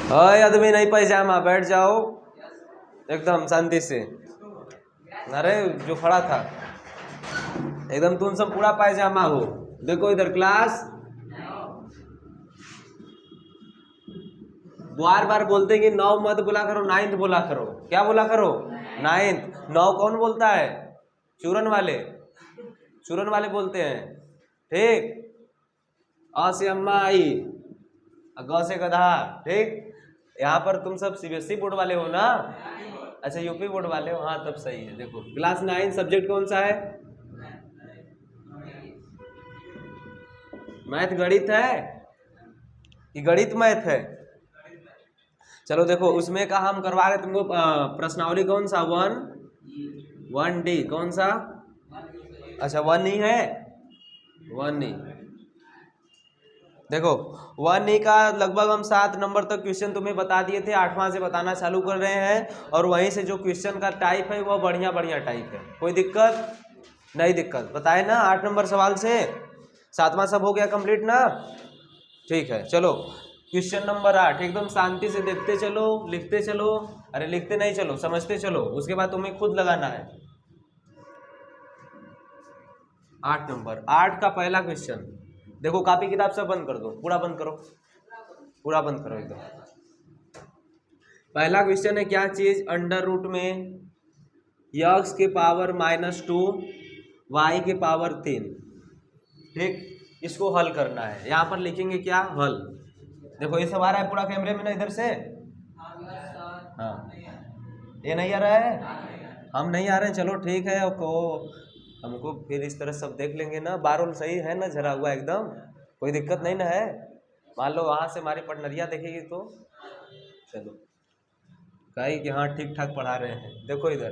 अरे आदमी नहीं पैजामा, बैठ जाओ एकदम शांति से। अरे जो खड़ा था एकदम, तुम सब पूरा पैजामा हो। देखो इधर क्लास, बार बार बोलते कि 9 मत बोला करो, 9th बोला करो। क्या बोला करो? 9th। 9 कौन बोलता है? चूरन वाले, चूरन वाले बोलते हैं। ठीक, अ से अम्मा आई, ग से गधा। ठीक, यहाँ पर तुम सब सीबीएसई बोर्ड वाले हो ना? अच्छा, यूपी बोर्ड वाले हो, हाँ तब सही है। देखो क्लास 9 सब्जेक्ट कौन सा है? मैथ गणित है कि गणित मैथ है? चलो देखो, उसमें का हम करवा रहे तुमको प्रश्नावली कौन सा? 1D कौन सा? अच्छा 1 ही है, 1 ही। देखो 1 का लगभग हम 7 नंबर तक क्वेश्चन तुम्हें बता दिए थे, 8वां से बताना चालू कर रहे हैं। और वहीं से जो क्वेश्चन का टाइप है वह बढ़िया बढ़िया टाइप है, कोई दिक्कत नहीं। दिक्कत बताए ना 8 नंबर सवाल से, 7वां सब हो गया कंप्लीट ना? ठीक है, चलो क्वेश्चन नंबर 8 एकदम शांति से देखते चलो, लिखते चलो। अरे लिखते नहीं चलो, समझते चलो, उसके बाद तुम्हें खुद लगाना है। 8 नंबर 8 का पहला क्वेश्चन देखो, कॉपी किताब सब बंद कर दो, पूरा बंद करो, पूरा बंद करो एकदम। पहला क्वेश्चन है, क्या चीज अंडर रूट में x के पावर -2 y के पावर 3। ठीक, इसको हल करना है। यहाँ पर लिखेंगे क्या? हल। देखो ये सब आ रहा है पूरा कैमरे में ना, इधर से। हाँ, ये नहीं आ रहा है, हम नहीं आ रहे हैं। चलो ठीक है, हमको फिर इस तरह सब देख लेंगे ना। बारूल सही है ना, झरा हुआ एकदम, कोई दिक्कत नहीं ना है? मान लो वहाँ से हमारी पटनरिया देखेगी तो चलो कहीं कि हाँ ठीक ठाक पढ़ा रहे हैं। देखो इधर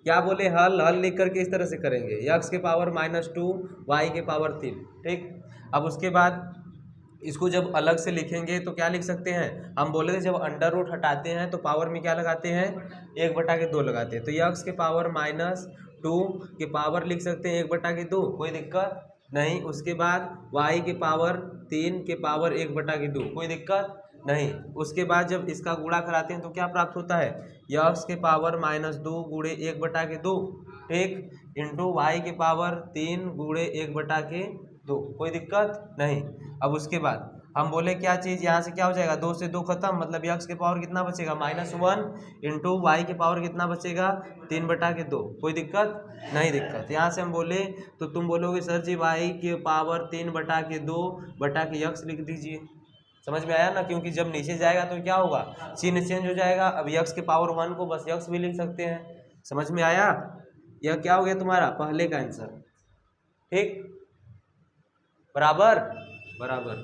क्या बोले, हल। हल लिख करके इस तरह से करेंगे, x के पावर -2 y के पावर 3। ठीक, अब उसके बाद इसको जब अलग से लिखेंगे तो क्या लिख सकते हैं? हम बोले थे जब अंडर रूट हटाते हैं तो पावर में क्या लगाते हैं? 1/2 लगाते हैं। तो x के पावर -2 के पावर लिख सकते हैं 1/2, कोई दिक्कत नहीं। उसके बाद y के पावर 3 के पावर 1/2, कोई दिक्कत नहीं। उसके बाद जब इसका गुणा कराते हैं तो क्या प्राप्त होता है? x के पावर -2 गुणे 1/2, ठीक, इंटू y के पावर 3 गुणे 1/2, कोई दिक्कत नहीं। अब उसके बाद हम बोले क्या चीज़, यहाँ से क्या हो जाएगा? 2 से 2 खत्म, मतलब x के पावर कितना बचेगा? -1 इंटू वाई के पावर कितना बचेगा? 3/2, कोई दिक्कत नहीं। दिक्कत यहाँ से हम बोले तो तुम बोलोगे सर जी y के पावर 3/2 बटा के x लिख दीजिए। समझ में आया ना? क्योंकि जब नीचे जाएगा तो क्या होगा? चिन्ह चेंज हो जाएगा। अब x के पावर 1 को बस x भी लिख सकते हैं। समझ में आया? यह क्या हो गया तुम्हारा पहले का आंसर। ठीक, बराबर बराबर।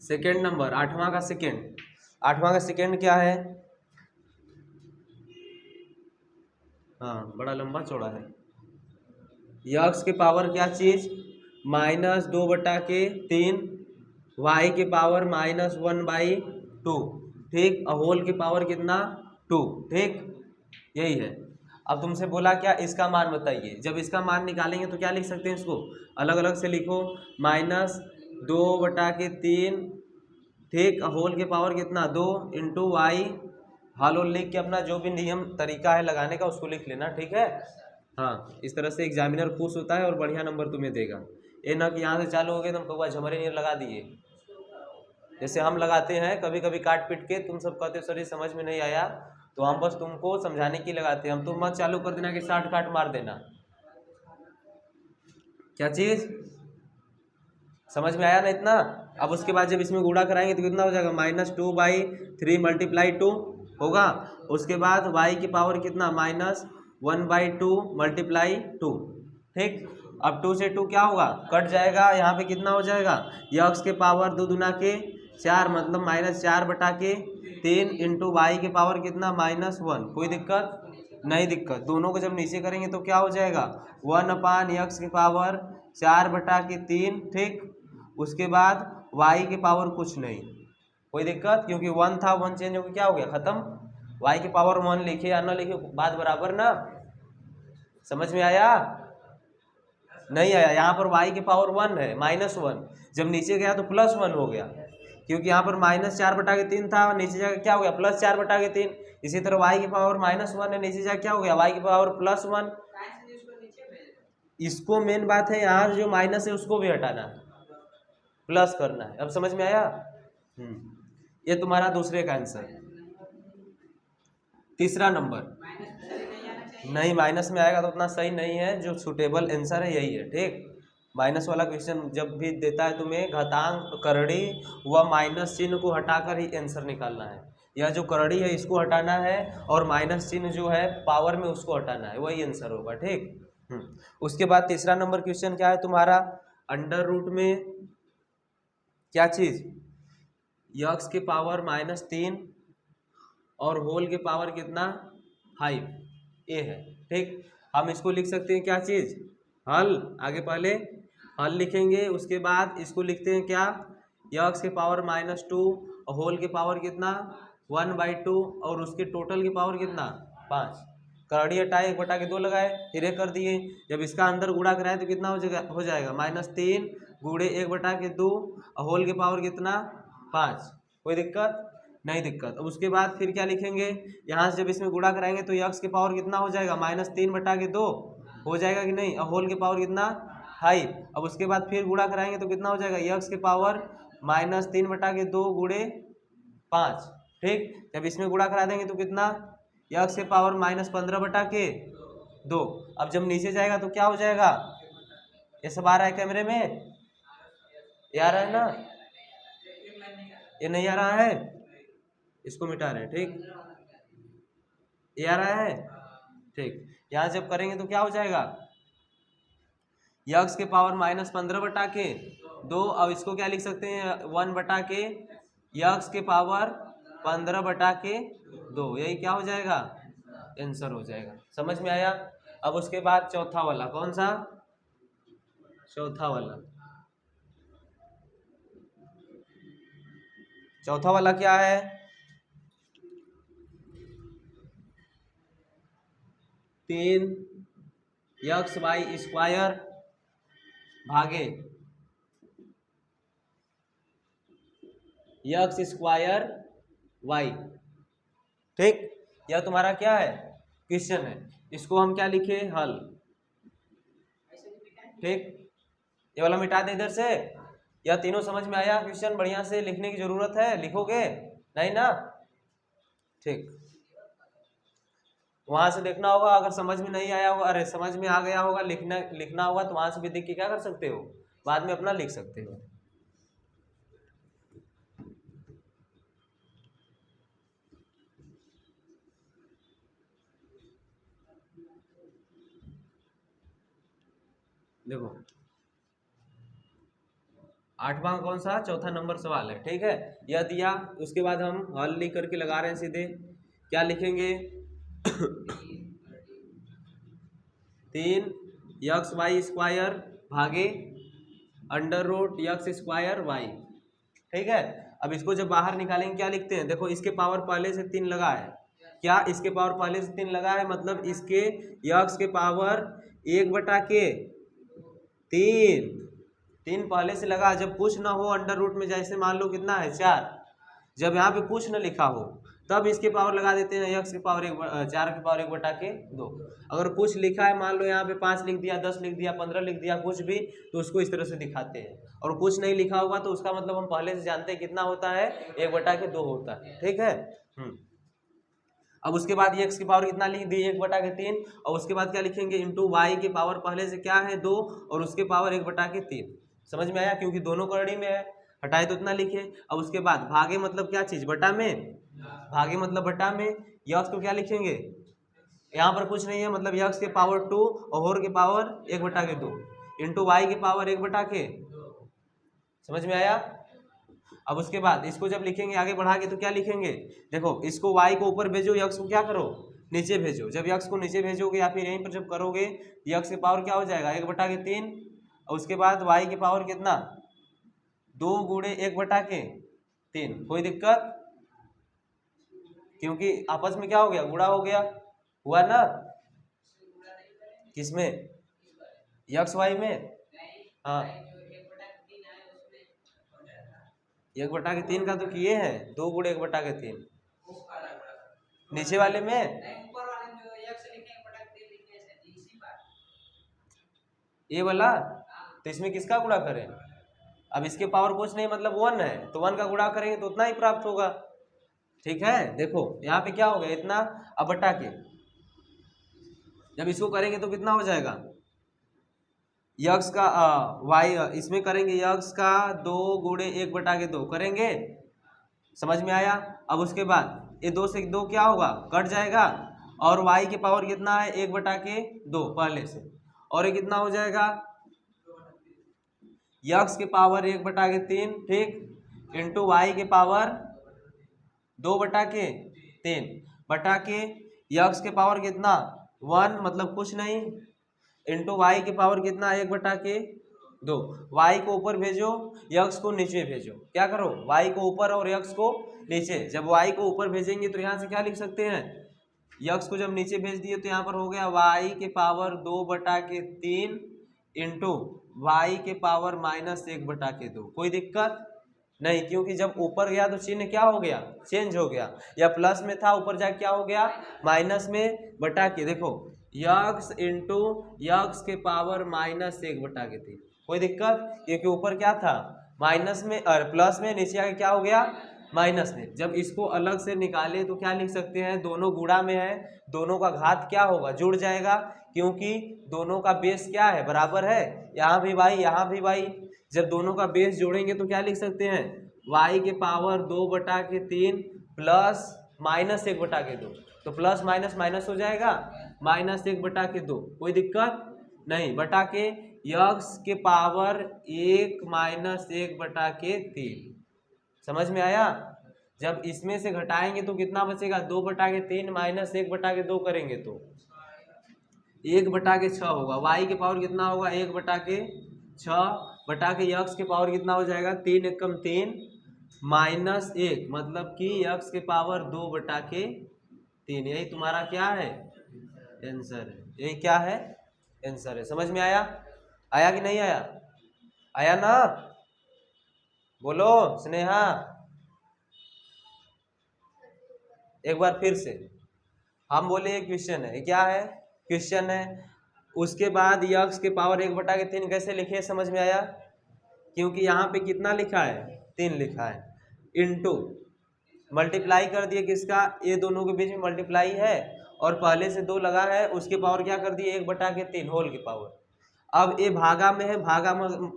सेकेंड नंबर 8वां का सेकेंड, 8वां का सेकेंड क्या है? हाँ, बड़ा लंबा चौड़ा है। x के पावर क्या चीज? -2/3 y के पावर -1/2, ठीक, होल के पावर कितना? 2। ठीक, यही है। अब तुमसे बोला क्या, इसका मान बताइए। जब इसका मान निकालेंगे तो क्या लिख सकते हैं? इसको अलग अलग से लिखो, -2/3, ठीक, होल के पावर कितना? 2 इंटू वाई, हाल लिख के अपना जो भी नियम तरीका है लगाने का उसको लिख लेना। ठीक है, हाँ, इस तरह से एग्जामिनर खुश होता है और बढ़िया नंबर तुम्हें देगा। ये ना कि यहाँ से चालू हो गए तुम कौवा झमरे नहीं लगा दिए, जैसे हम लगाते हैं कभी कभी काट पीट के। तुम सब कहते हो सर ये समझ में नहीं आया, तो हम बस तुमको समझाने की लगाते हैं। हम तुम मत चालू कर देना कि 60 काट मार देना। क्या चीज़ समझ में आया ना इतना? अब उसके बाद जब इसमें गुणा कराएंगे तो कितना हो जाएगा? -2/3 × 2 होगा। उसके बाद y की पावर कितना? -1/2 × 2, ठीक। अब 2 से 2 क्या होगा? कट जाएगा। यहाँ पे कितना हो जाएगा? x के पावर 2 दूना के 4, मतलब -4/3 इंटू वाई के पावर कितना? -1, कोई दिक्कत नहीं। दिक्कत दोनों को जब नीचे करेंगे तो क्या हो जाएगा? 1/x के पावर 4/3, ठीक। उसके बाद y के पावर कुछ नहीं, कोई दिक्कत, क्योंकि 1 था, 1 चेंज हो गया, क्या हो गया? खत्म। y के पावर 1 लिखे या ना लिखे बात बराबर ना? समझ में आया? नहीं आया? यहाँ पर y के पावर 1 है, -1, जब नीचे गया तो +1 हो गया। क्योंकि यहाँ पर -4/3 था, नीचे जाकर क्या हो गया +4/3। इसी तरह y की पावर -1 है, नीचे जाकर क्या हो गया y की पावर +1। इसको मेन बात है यहाँ जो माइनस है उसको भी हटाना है, प्लस करना है। अब समझ में आया? ये तुम्हारा दूसरे का आंसर। तीसरा नंबर नहीं, माइनस में आएगा तो उतना सही नहीं है, जो सुटेबल आंसर है यही है। ठीक, माइनस वाला क्वेश्चन जब भी देता है तुम्हें घातांक करड़ी व माइनस चिन्ह को हटाकर ही आंसर निकालना है। यह जो करड़ी है इसको हटाना है और माइनस चिन्ह जो है पावर में उसको हटाना है, वही आंसर होगा। ठीक। उसके बाद तीसरा नंबर क्वेश्चन क्या है तुम्हारा, अंडर रूट में क्या चीज, यक्स के पावर -3 और होल के पावर कितना 5 ये है। ठीक, हम इसको लिख सकते हैं क्या चीज, हल। आगे पहले हल लिखेंगे, उसके बाद इसको लिखते हैं क्या, यक्स के पावर -2 और होल के पावर कितना 1/2 और उसके टोटल की पावर कितना 5। करड़ी हटाए 1/2 लगाए, फिर एक कर दिए। जब इसका अंदर गुणा कराए तो कितना हो जाएगा -3 गुणे 1/2 और होल के पावर कितना 5। कोई दिक्कत नहीं? दिक्कत। अब उसके बाद फिर क्या लिखेंगे, यहाँ से जब इसमें गुणा कराएंगे तो यक्स के पावर कितना हो जाएगा -3/2 हो जाएगा कि नहीं, और होल के पावर कितना 5। अब उसके बाद फिर गुणा कराएंगे तो कितना हो जाएगा, यक्स के पावर -3/2 गुणे 5। ठीक, जब इसमें गुणा करा देंगे तो कितना, यक्स के पावर -15/2। अब जब नीचे जाएगा तो क्या हो जाएगा, ये सब आ रहा है कैमरे में, ये आ रहा है ना, ये नहीं आ रहा है, इसको मिटा रहे हैं। ठीक, ये आ रहा है। ठीक, यहाँ जब करेंगे तो क्या हो जाएगा, यक्स के पावर -15/2। अब इसको क्या लिख सकते हैं, 1/के यक्स के पावर 15/2, यही क्या हो जाएगा, आंसर हो जाएगा। समझ में आया? अब उसके बाद चौथा वाला, कौन सा, चौथा वाला। चौथा वाला क्या है, 3x(y² भागे x²y। ठीक, यह तुम्हारा क्या है, क्वेश्चन है। इसको हम क्या लिखे, हल। ठीक, ये वाला मिटा दे इधर से। यह तीनों समझ में आया क्वेश्चन, बढ़िया से लिखने की जरूरत है, लिखोगे नहीं ना? ठीक, वहां से देखना होगा, अगर समझ में नहीं आया होगा, अरे समझ में आ गया होगा, लिखना होगा तो वहां से भी देख के क्या कर सकते हो, बाद में अपना लिख सकते हो। देखो 8वां कौन सा, चौथा नंबर सवाल है। ठीक है, यह दिया, उसके बाद हम हल लिख करके लगा रहे हैं सीधे। क्या लिखेंगे 3x(y² भागे √x²y। ठीक है, अब इसको जब बाहर निकालेंगे क्या लिखते हैं, देखो इसके पावर पहले से 3 लगा है, क्या इसके पावर पहले से 3 लगा है, मतलब इसके यक्स के पावर 1/3 3 पहले से लगा। जब कुछ ना हो अंडर रूट में, जैसे मान लो कितना है 4, जब यहाँ पे कुछ न लिखा हो तब इसके पावर लगा देते हैं, यक्स के पावर 4 के पावर 1/2। अगर कुछ लिखा है, मान लो यहाँ पे 5 लिख दिया, 10 लिख दिया, 15 लिख दिया, कुछ भी, तो उसको इस तरह से दिखाते हैं। और कुछ नहीं लिखा होगा तो उसका मतलब हम पहले से जानते हैं कितना होता है, 1/2 होता है। ठीक है। अब उसके बाद एक्स की पावर कितना लिख दी, 1/3, और उसके बाद क्या लिखेंगे, इंटू वाई की पावर पहले से क्या है 2 और उसके पावर 1/3। समझ में आया, क्योंकि दोनों करड़ी में है, हटाए तो इतना लिखे। अब उसके बाद भागे मतलब क्या चीज, बटा में, भागे मतलब बटा में। यक्स को क्या लिखेंगे, यहाँ पर कुछ नहीं है, मतलब यक्स के पावर 2 और होर के पावर 1/2 इंटू वाई के पावर 1/। समझ में आया। अब उसके बाद इसको जब लिखेंगे आगे बढ़ा के तो क्या लिखेंगे, देखो इसको y को ऊपर भेजो, यक्स को क्या करो, नीचे भेजो। जब यक्स को नीचे भेजोगे या फिर यहीं पर जब करोगे, यक्स के पावर क्या हो जाएगा 1/3, और उसके बाद y की पावर कितना 2 गुणे 1/3। कोई दिक्कत, क्योंकि आपस में क्या हो गया, गुणा हो गया, हुआ ना, किसमें, यक्स वाई में। हाँ 1/3 का तो किए हैं, 2 गुणे 1/3 नीचे वाले में ये वाला, तो इसमें किसका गुणा करें? अब इसके पावर कुछ नहीं मतलब 1 है, तो 1 का गुणा करेंगे तो उतना ही प्राप्त होगा। ठीक है, देखो यहाँ पे क्या हो गया इतना, अब बटा के जब इसको करेंगे तो कितना हो जाएगा, यक्स का वाई, इसमें करेंगे यक्स का 2 गुणे 1/2 करेंगे, समझ में आया। अब उसके बाद ये 2 से 2 क्या होगा, कट जाएगा, और y के पावर कितना है 1/2 पहले से, और ये कितना हो जाएगा यक्स के पावर 1/3 ठीक इंटू वाई के पावर 2/3 बटा के यक्स के पावर कितना 1 मतलब कुछ नहीं, इंटू वाई के पावर कितना 1/2, वाई को ऊपर भेजो यक्स को नीचे भेजो, क्या करो वाई को ऊपर और यक्स को नीचे। जब वाई को ऊपर भेजेंगे तो यहाँ से क्या लिख सकते हैं, यक्स को जब नीचे भेज दिए तो यहाँ पर हो गया वाई के पावर 2/3 इंटू वाई के पावर -1/2। कोई दिक्कत नहीं, क्योंकि जब ऊपर गया तो चिन्ह क्या हो गया, चेंज हो गया, या प्लस में था ऊपर जाके क्या हो गया माइनस में बटा के। देखो यक्स इंटू यक्स के पावर -1/3, कोई दिक्कत, क्योंकि ऊपर क्या था माइनस में और प्लस में, नीचे आके क्या हो गया माइनस में। जब इसको अलग से निकाले तो क्या लिख सकते हैं, दोनों गुणा में है, दोनों का घात क्या होगा जुड़ जाएगा, क्योंकि दोनों का बेस क्या है बराबर है, यहाँ भी भाई यहाँ भी भाई। जब दोनों का बेस जोड़ेंगे तो क्या लिख सकते हैं, y के पावर 2/3 प्लस -1/2, तो प्लस माइनस माइनस हो जाएगा -1/2, कोई दिक्कत नहीं, बटा के यक्स के पावर 1 -1/3। समझ में आया। जब इसमें से घटाएंगे तो कितना बचेगा 2/3 -1/2 करेंगे तो 1/6 होगा, y के पावर कितना होगा 1/6 बटा के यक्स के पावर कितना हो जाएगा 3 एकम 3 -1 मतलब कि यक्स के पावर 2/3। यही तुम्हारा क्या है आंसर है, यही क्या है आंसर है। समझ में आया, आया कि नहीं आया, आया ना, बोलो स्नेहा एक बार फिर से। हम बोले एक क्वेश्चन है, क्या है क्वेश्चन है, उसके बाद यक्स के पावर 1/3 कैसे लिखे, समझ में आया, क्योंकि यहाँ पे कितना लिखा है 3 लिखा है, इनटू मल्टीप्लाई कर दिए किसका, ये दोनों के बीच में मल्टीप्लाई है, और पहले से 2 लगा है, उसके पावर क्या कर दिए 1/3 होल के पावर। अब ये भागा में है, भागा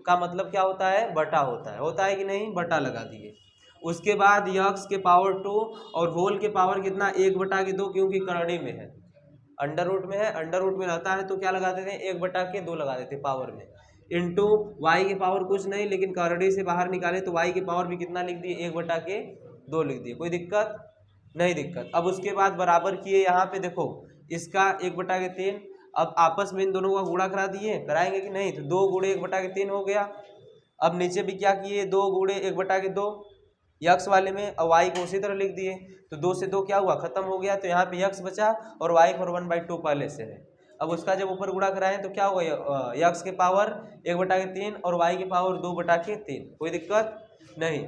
का मतलब क्या होता है बटा होता है कि नहीं, बटा लगा दिए। उसके बाद यक्स के पावर 2 और होल के पावर कितना 1/2, क्योंकि करड़ी में है, अंडर रूट में है, अंडर रूट में रहता है तो क्या लगा देते हैं 1/2 लगा देते पावर में, इंटू वाई के पावर कुछ नहीं, लेकिन करड़ी से बाहर निकाले तो वाई के पावर भी कितना लिख दिए 1/2 लिख दिए, कोई दिक्कत नहीं दिक्कत। अब उसके बाद बराबर किए, यहाँ पे देखो इसका 1/3, अब आपस में इन दोनों का गुणा करा दिए, कराएंगे कि नहीं, तो 2 गुणे 1/3 हो गया। अब नीचे भी क्या किए 2 गुणे 1/2 यक्स वाले में, और वाई को उसी तरह लिख दिए, तो 2 से 2 क्या हुआ खत्म हो गया, तो यहाँ पे यक्स बचा और वाई पर 1/2 पहले से है। अब उसका जब ऊपर गुणा कराएं तो क्या होगा यक्स के पावर 1/3 और वाई के पावर 2/3, कोई दिक्कत नहीं।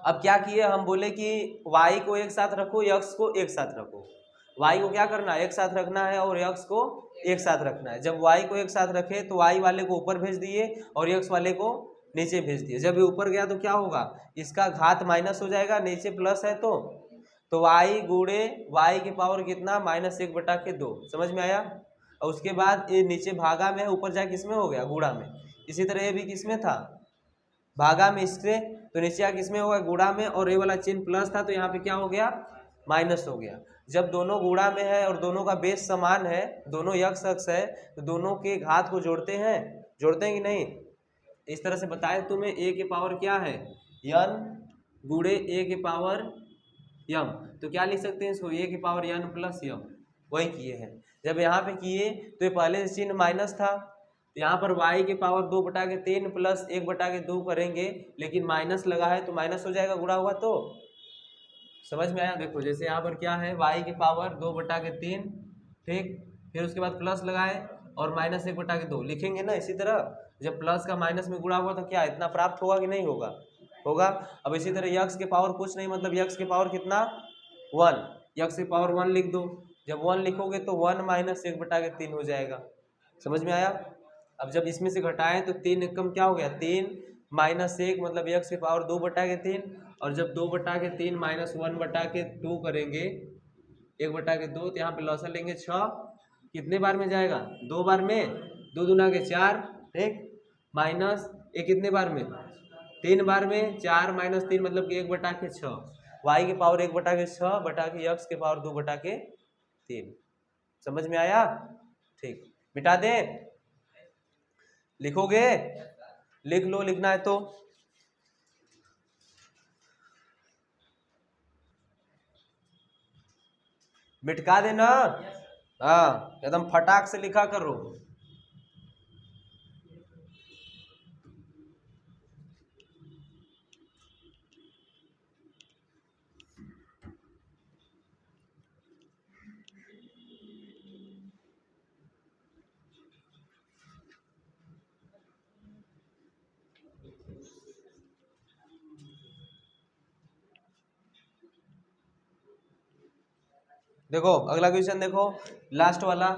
अब क्या किए हम बोले कि वाई को एक साथ रखो यक्स को एक साथ रखो, वाई को क्या करना है एक साथ रखना है और यक्स को एक साथ रखना है। जब वाई को एक साथ रखे तो वाई वाले को ऊपर भेज दिए और यक्स वाले को नीचे भेज दिए। जब ये ऊपर गया तो क्या होगा, इसका घात माइनस हो जाएगा, नीचे प्लस है तो वाई गुणे वाई के पावर कितना -1/2। समझ में आया। और उसके बाद ये नीचे भागा में है, ऊपर जाके किसमें हो गया गुणा में। इसी तरह ये भी किसमें था भागा में, इससे तो नीचे आके किसमें होगा गुणा में, और ये वाला चिन्ह प्लस था तो यहाँ पे क्या हो गया माइनस हो गया। जब दोनों गुणा में है और दोनों का बेस समान है, दोनों यक्स अक्स है, तो दोनों के घात को जोड़ते हैं कि नहीं। इस तरह से बताए तुम्हें a के पावर क्या है n गुणे a के पावर m, तो क्या लिख सकते हैं इसको a के पावर n प्लस m, वही किए हैं। जब यहाँ पे किए तो ये पहले से चिन्ह माइनस था, तो यहाँ पर y के पावर 2/3 प्लस 1/2 करेंगे, लेकिन माइनस लगा है तो माइनस हो जाएगा गुणा हुआ तो। समझ में आया। देखो जैसे यहाँ पर क्या है y के पावर 2/3 ठीक, फिर उसके बाद प्लस लगाए और -1/2 लिखेंगे ना। इसी तरह जब प्लस का माइनस में गुणा हुआ तो क्या इतना प्राप्त होगा कि नहीं होगा, होगा। अब इसी तरह यक्स के पावर कुछ नहीं, मतलब यक्स के पावर कितना 1, यक्स के पावर 1 लिख दो। जब 1 लिखोगे तो 1 माइनस 1/3 हो जाएगा। समझ में आया। अब जब इसमें से घटाएं तो 3 एकम क्या हो गया 3 माइनस 1, मतलब यक्स के पावर 2/3। और जब 2/3 माइनस 1/2 करेंगे 1/2 तो यहाँ पे लॉसा लेंगे 6, कितने बार में जाएगा 2 बार में, 2 दूना के 4, ठीक, माइनस ये कितने बार में 3 बार में, 4 माइनस 3 मतलब कि 1/6, वाई के पावर 1/6 बटा के यक्स के पावर 2/3। समझ में आया। ठीक, मिटा दे, लिखोगे लिख लो, लिखना है तो मिटका देना। हाँ एकदम फटाक से लिखा करो। देखो अगला क्वेश्चन, देखो लास्ट वाला,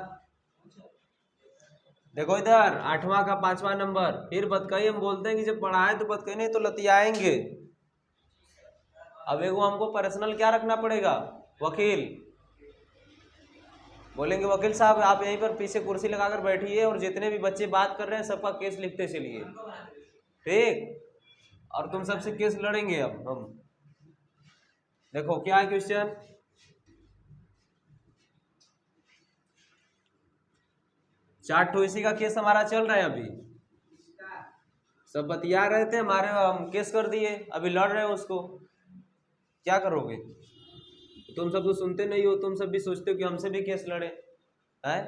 देखो इधर 8वां का 5वां नंबर। फिर बतकई हम बोलते हैं कि जब पढ़ाए तो बतकई नहीं तो लतियाएंगे। अब एगो हमको पर्सनल क्या रखना पड़ेगा, वकील। बोलेंगे वकील साहब आप यहीं पर पीछे कुर्सी लगाकर बैठिए और जितने भी बच्चे बात कर रहे हैं सबका केस लिखते चलिए, ठीक। और तुम सबसे केस लड़ेंगे अब हम। देखो क्या है क्वेश्चन, चार ठो इसी का केस हमारा चल रहा है अभी। सब बतिया रहे थे हमारे, हम केस कर दिए, अभी लड़ रहे हो उसको, क्या करोगे। तुम सब तो सुनते नहीं हो, तुम सब भी सोचते हो कि हमसे भी केस लड़े है।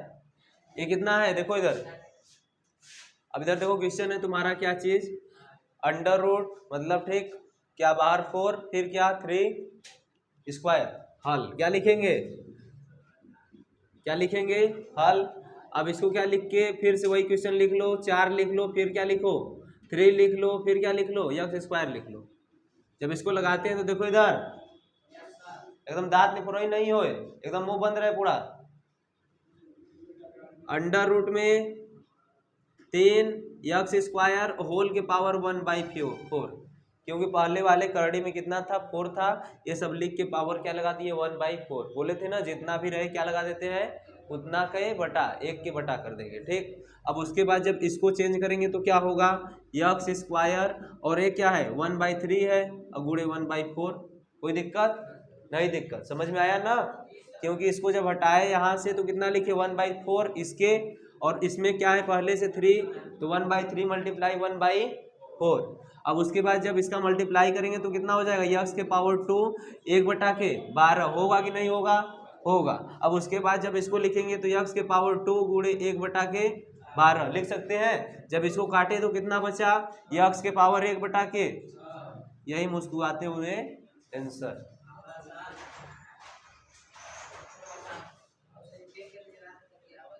ये कितना है देखो इधर। अब इधर देखो क्वेश्चन है तुम्हारा क्या चीज, अंडर रूट मतलब ठीक, क्या बाहर 4, फिर क्या 3 स्क्वायर, हल। क्या लिखेंगे, क्या लिखेंगे हल। अब इसको क्या लिख के फिर से वही क्वेश्चन लिख लो, 4 लिख लो, फिर क्या लिखो 3 लिख लो, फिर क्या लिख लो यक्स स्क्वायर लिख लो। जब इसको लगाते हैं तो देखो इधर एकदम दांत निफुराई नहीं होए, एकदम मुंह बंद रहे पूरा। अंडर रूट में 3 यक्स स्क्वायर होल के पावर 1/4, क्योंकि पहले वाले करड़ी में कितना था 4 था, ये सब लिख के पावर क्या लगा दिए 1/4। बोले थे ना जितना भी रहे क्या लगा देते हैं उतना के बटा 1 के बटा कर देंगे, ठीक। अब उसके बाद जब इसको चेंज करेंगे तो क्या होगा यक्स स्क्वायर और ये क्या है 1/3 है और गुणे 1/4। कोई दिक्कत नहीं, दिक्कत समझ में आया ना। क्योंकि इसको जब हटाए यहाँ से तो कितना लिखे 1/4 इसके, और इसमें क्या है पहले से 3 तो 1/3 मल्टीप्लाई 1/4। अब उसके बाद जब इसका मल्टीप्लाई करेंगे तो कितना हो जाएगा यक्स के पावर 2 1/12 होगा कि नहीं होगा, होगा। अब उसके बाद जब इसको लिखेंगे तो यक्स के पावर 2 गुणे 1/12 लिख सकते हैं। जब इसको काटे तो कितना बचा यक्स के पावर 1/, यही मुस्कुराते हुए आंसर।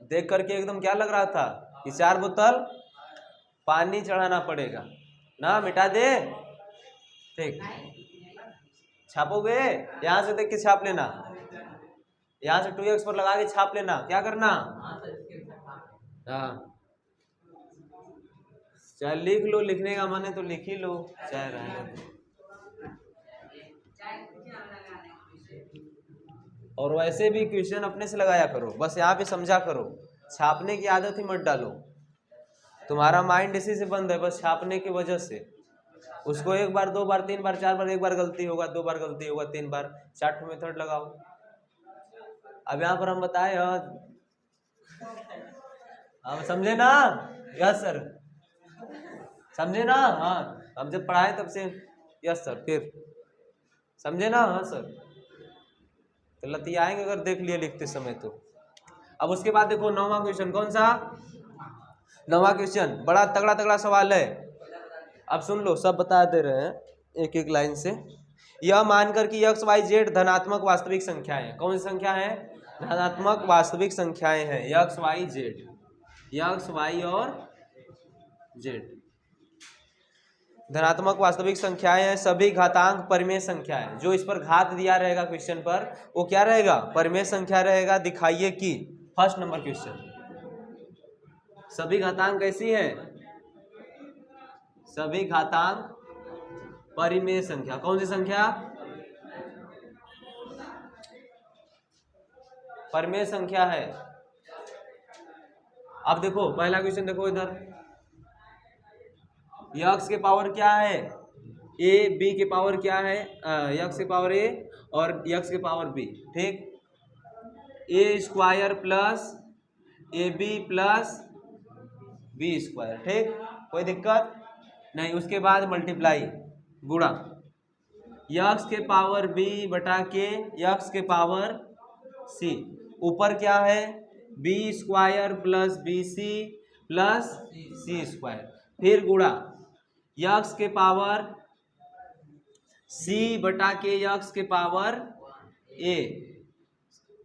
देख करके एकदम क्या लग रहा था कि 4 बोतल पानी चढ़ाना पड़ेगा ना, मिटा दे, ठीक। छापोगे यहाँ से देख के छाप लेना, यहाँ से 2x पर लगा के छाप लेना, क्या करना। हाँ चाहे लिख लो, लिखने का मन है तो लिख ही लो, चाहे रहने दो। और वैसे भी क्वेश्चन अपने से लगाया करो, बस यहाँ पे समझा करो, छापने की आदत ही मत डालो। तुम्हारा माइंड इसी से बंद है, बस छापने की वजह से। उसको 1 बार 2 बार 3 बार 4 बार, 1 बार गलती होगा 2 बार गलती होगा 3 बार, 4 मेथड लगाओ। अब यहाँ पर हम बताए हम समझे ना, यस सर समझे ना, हाँ हम जब पढ़ाए तब से यस सर, फिर समझे ना, हाँ सर। तो लतियाएंगे अगर देख लिए लिखते समय तो। अब उसके बाद देखो 9वां क्वेश्चन, कौन सा 9वां क्वेश्चन, बड़ा तगड़ा तगड़ा सवाल है। अब सुन लो, सब बता दे रहे हैं एक एक लाइन से। यह मानकर कि एक्स वाई जेड धनात्मक वास्तविक संख्याएं हैं, कौन सी संख्या है धनात्मक वास्तविक संख्याएं हैं, x y z, x y और जेड। धनात्मक वास्तविक संख्याएं हैं सभी घातांक परिमेय संख्याएं। जो इस पर घात दिया रहेगा क्वेश्चन पर वो क्या रहेगा, परिमेय संख्या रहेगा। दिखाइए कि फर्स्ट नंबर क्वेश्चन, सभी घातांक कैसी है, सभी घातांक परिमेय संख्या। कौन सी संख्या, परिमेय संख्या है। अब देखो पहला क्वेश्चन देखो इधर, यक्स के पावर क्या है, ए, बी के पावर क्या है, यक्स के पावर ए और यक्स के पावर बी, ठीक। A square plus A B plus B square, ठीक, कोई दिक्कत नहीं। उसके बाद मल्टीप्लाई, गुणा, यक्स के पावर बी बटा के यक्स के पावर सी, ऊपर क्या है B square plus B C plus C square, फिर गुणा यक्स के पावर सी बटा के यक्स के पावर ए,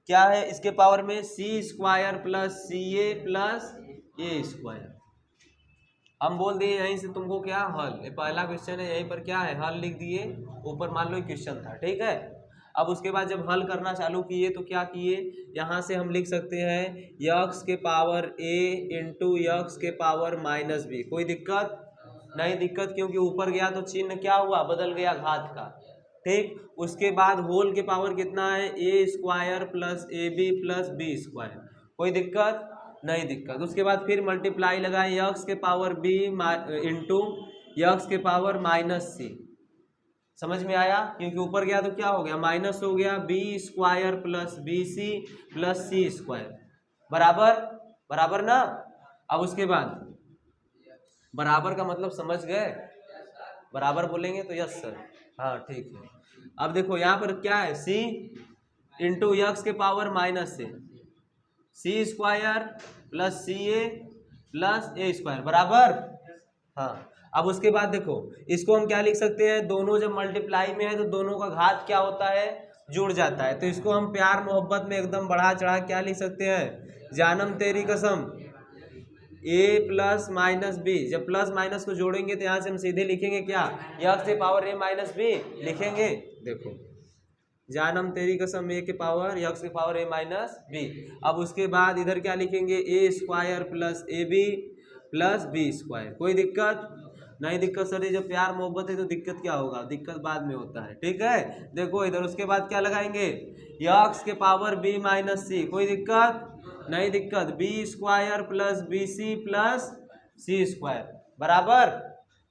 क्या है इसके पावर में सी स्क्वायर प्लस सी ए प्लस ए स्क्वायर। हम बोल दिए यहीं से तुमको क्या हल, ये पहला क्वेश्चन है, यहीं पर क्या है हल लिख दिए, ऊपर मान लो क्वेश्चन था, ठीक है। अब उसके बाद जब हल करना चालू किए तो क्या किए, यहाँ से हम लिख सकते हैं यक्स के पावर ए इंटू यक्स के पावर माइनस बी, कोई दिक्कत नहीं, दिक्कत क्योंकि ऊपर गया तो चिन्ह क्या हुआ, बदल गया घात का, ठीक। उसके बाद होल के पावर कितना है, A square plus A B plus B square, कोई दिक्कत नहीं, दिक्कत। उसके बाद फिर मल्टीप्लाई लगाए यक्स के पावर बी इंटू यक्स के पावर माइनस सी, समझ में आया, क्योंकि ऊपर गया तो क्या हो गया माइनस हो गया, B square plus B C plus C square, बराबर बराबर ना। अब उसके बाद बराबर का मतलब समझ गए, बराबर बोलेंगे तो यस सर, हाँ ठीक है। अब देखो यहाँ पर क्या है, सी इंटू यक्स के पावर माइनस से, सी स्क्वायर प्लस सी ए प्लस ए स्क्वायर, बराबर, हाँ। अब उसके बाद देखो इसको हम क्या लिख सकते हैं, दोनों जब मल्टीप्लाई में है तो दोनों का घात क्या होता है, जुड़ जाता है, तो इसको हम प्यार मोहब्बत में एकदम बढ़ा चढ़ा क्या लिख सकते हैं, जानम तेरी कसम a प्लस माइनस बी। जब प्लस माइनस को जोड़ेंगे तो यहाँ से हम सीधे लिखेंगे क्या, यक्स के पावर a माइनस बी लिखेंगे, देखो जानम तेरी कसम ए के पावर यक्स के पावर ए माइनस बी। अब उसके बाद इधर क्या लिखेंगे, A square plus A B plus B square, कोई दिक्कत नहीं, दिक्कत सर ये जब प्यार मोहब्बत है तो दिक्कत क्या होगा, दिक्कत बाद में होता है, ठीक है। देखो इधर उसके बाद क्या लगाएंगे, यक्स के पावर बी माइनस सी, कोई दिक्कत नहीं, दिक्कत, B square plus B C plus C square, बराबर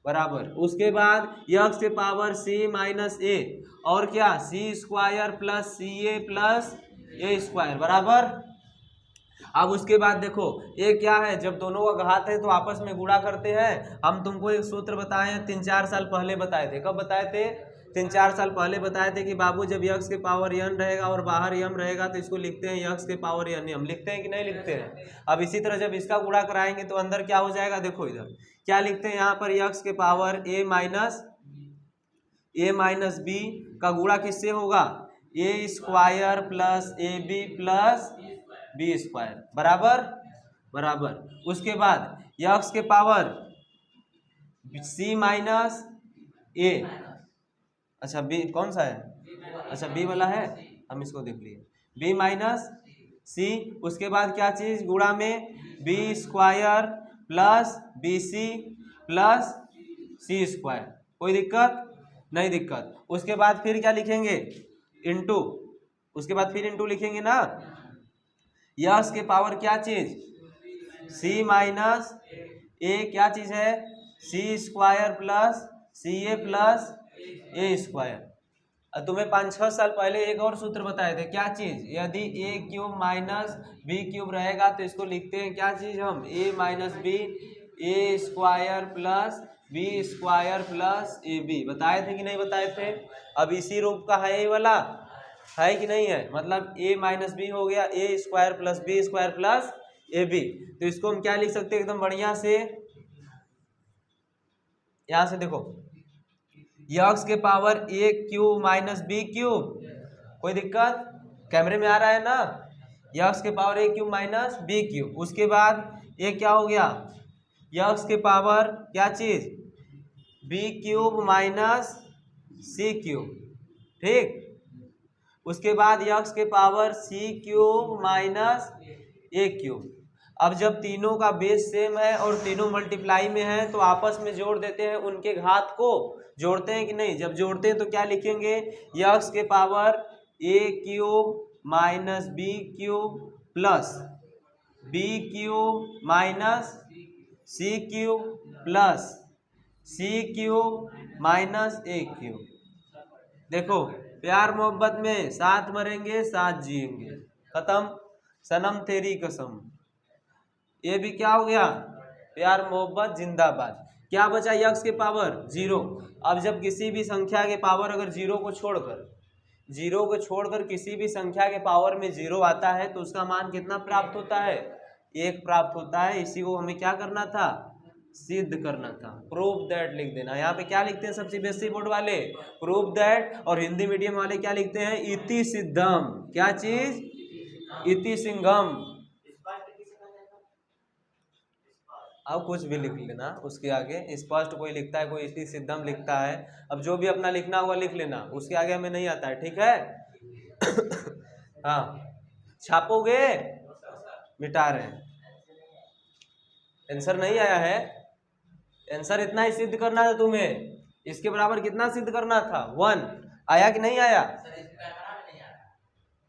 बराबर। उसके बाद यक्स के पावर सी माइनस ए और क्या, सी स्क्वायर प्लस सी ए प्लस ए स्क्वायर, बराबर। अब उसके बाद देखो ये क्या है, जब दोनों का घात है तो आपस में गुणा करते हैं। हम तुमको एक सूत्र बताए हैं 3-4 साल पहले बताए थे, कब बताए थे, 3-4 साल पहले बताए थे कि बाबू जब यक्स के पावर n रहेगा और बाहर m रहेगा तो इसको लिखते हैं यक्स के पावर n, हम लिखते हैं कि नहीं लिखते हैं। अब इसी तरह जब इसका गुणा कराएंगे तो अंदर क्या हो जाएगा, देखो इधर क्या लिखते हैं, यहाँ पर यक्स के पावर a माइनस बी का गुणा किससे होगा, A square plus A B plus B square, बराबर बराबर। उसके बाद यक्स के पावर सी माइनस ए, अच्छा बी कौन सा है, अच्छा बी वाला है, हम इसको देख लिए, बी माइनस सी। उसके बाद क्या चीज गुणा में, B square plus B C plus C square, कोई दिक्कत नहीं, दिक्कत। उसके बाद फिर क्या लिखेंगे, इंटू, उसके बाद फिर इंटू लिखेंगे ना, यक्स के पावर क्या चीज, सी माइनस ए, क्या चीज है, सी स्क्वायर प्लस सी ए प्लस ए स्क्वायर। तुम्हें 5-6 साल पहले एक और सूत्र बताए थे, क्या चीज, यदि A cube minus B cube रहेगा तो इसको लिखते हैं क्या चीज हम, A minus B A square plus B square plus A B, बताए थे कि नहीं बताए थे। अब इसी रूप का है ये वाला, है कि नहीं है, मतलब a माइनस बी हो गया A square plus B square plus A B. तो इसको हम क्या लिख सकते हैं एकदम बढ़िया से, यहां से देखो यक्स के power A cube minus B cube, कोई दिक्कत, कैमरे में आ रहा है ना, यक्स के power A cube minus B cube. उसके बाद ये क्या हो गया, यक्स के पावर क्या चीज, B cube minus C cube, ठीक। उसके बाद यक्स के power C cube minus A cube. अब जब तीनों का बेस सेम है और तीनों मल्टीप्लाई में है तो आपस में जोड़ देते हैं, उनके घात को जोड़ते हैं कि नहीं? जब जोड़ते हैं तो क्या लिखेंगे? यक्स के power A cube minus B cube plus B cube minus C cube plus C cube minus A cube. देखो, प्यार मोहब्बत में साथ मरेंगे साथ जिएंगे, खत्म, सनम तेरी कसम। ये भी क्या हो गया? प्यार मोहब्बत जिंदाबाद। क्या बचा? यक्स के पावर 0। अब जब किसी भी संख्या के पावर अगर जीरो को छोड़कर किसी भी संख्या के पावर में 0 आता है तो उसका मान कितना प्राप्त होता है? 1 प्राप्त होता है। इसी को हमें क्या करना था? सिद्ध करना था। प्रूव दैट लिख देना। यहाँ पे क्या लिखते हैं सब सीबीएसई बोर्ड वाले? Prove that. और हिंदी मीडियम वाले क्या लिखते हैं? इति सिद्धम। क्या चीज? इति सिंघम। अब कुछ भी लिख लेना उसके आगे, स्पष्ट कोई लिखता है, कोई इति सिद्धम लिखता है। अब जो भी अपना लिखना हुआ लिख लेना, उसके आगे हमें नहीं आता है, ठीक है? हाँ, छापोगे? मिटा रहे हैं। आंसर नहीं आया है? आंसर इतना ही सिद्ध करना था तुम्हें। इसके बराबर कितना सिद्ध करना था? 1। आया कि नहीं आया?